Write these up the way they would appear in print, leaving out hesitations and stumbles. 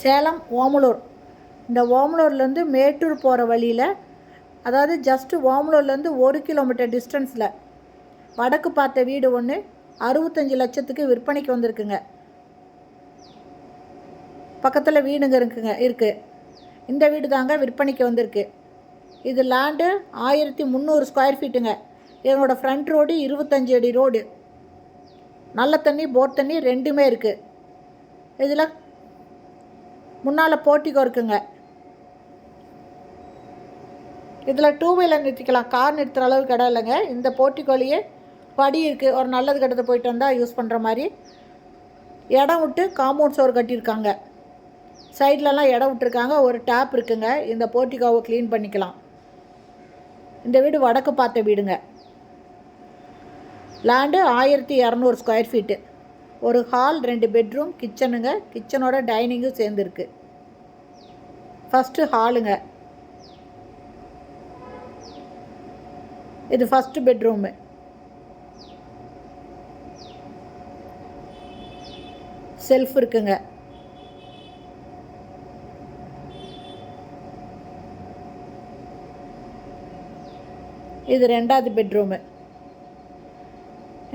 சேலம் ஓமலூர். இந்த ஓமலூர்லேருந்து மேட்டூர் போகிற வழியில், அதாவது ஜஸ்ட்டு ஓமலூர்லேருந்து 1 கிலோமீட்டர் டிஸ்டன்ஸில் வடக்கு பார்த்த வீடு ஒன்று 65 லட்சத்துக்கு விற்பனைக்கு வந்திருக்குங்க. பக்கத்தில் வீடுங்க இருக்குது. இந்த வீடு தாங்க விற்பனைக்கு வந்திருக்கு. இது லேண்டு 1300 ஸ்கொயர் ஃபீட்டுங்க. இதனோட ஃப்ரண்ட் ரோடு 25 அடி ரோடு. நல்ல தண்ணி, போர் தண்ணி ரெண்டுமே இருக்குது. இதில் முன்னால் போர்ட்டிகோ இருக்குங்க. இதில் 2 வீலர் நிறுத்திக்கலாம், கார் நிறுத்துகிற அளவுக்கு இடம் இல்லைங்க. இந்த போர்ட்டிகோலையே படி இருக்குது. ஒரு நல்லது கட்டத்தை போயிட்டு வந்தால் யூஸ் பண்ணுற மாதிரி இடம் விட்டு காம்பவுண்ட் சோறு கட்டியிருக்காங்க. சைட்லலாம் இடம் விட்டுருக்காங்க. ஒரு டேப் இருக்குங்க. இந்த போர்ட்டிகோவை க்ளீன் பண்ணிக்கலாம். இந்த வீடு வடக்கு பார்த்த வீடுங்க. Land 1200 square feet. ஒரு ஹால், 2 பெட்ரூம், கிச்சனுங்க. கிச்சனோட டைனிங்கும் சேர்ந்துருக்கு. ஃபஸ்ட்டு ஹாலுங்க. இது ஃபஸ்ட்டு பெட்ரூமு. செல்ஃப் இருக்குங்க. இது 2வது பெட்ரூமு.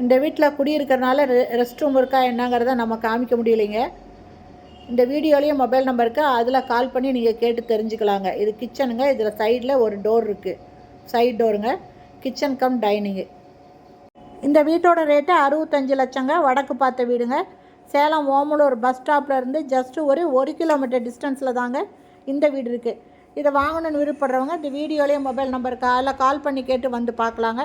இந்த வீட்டில் குடியிருக்கிறனால ரெஸ்ட் ரூம் இருக்கா என்னங்கிறத நம்ம காமிக்க முடியலைங்க. இந்த வீடியோலேயே மொபைல் நம்பர் இருக்குது, அதில் கால் பண்ணி நீங்கள் கேட்டு தெரிஞ்சுக்கலாங்க. இது கிச்சனுங்க. இதில் சைடில் ஒரு டோர் இருக்குது, சைட் டோருங்க. Kitchen cum dining. இந்த வீட்டோட ரேட்டு 65 லட்சங்க. வடக்கு பார்த்த வீடுங்க. சேலம் ஓமலூர் பஸ் ஸ்டாப்பில் இருந்து ஜஸ்ட்டு ஒரு 1 கிலோமீட்டர் டிஸ்டன்ஸில் தாங்க இந்த வீடு இருக்குது. இதை வாங்கணுன்னு விருப்பப்படுறவங்க இந்த வீடியோலேயே மொபைல் நம்பருக்கு அதில் கால் பண்ணி கேட்டு வந்து பார்க்கலாங்க.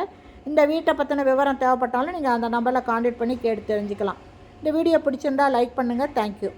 இந்த வீட்டை பற்றின விவரம் தேவைப்பட்டாலும் நீங்கள் அந்த நம்பரில் கான்டாக்ட் பண்ணி கேட்டு தெரிஞ்சுக்கலாம். இந்த வீடியோ பிடிச்சிருந்தால் லைக் பண்ணுங்கள். தேங்க்யூ.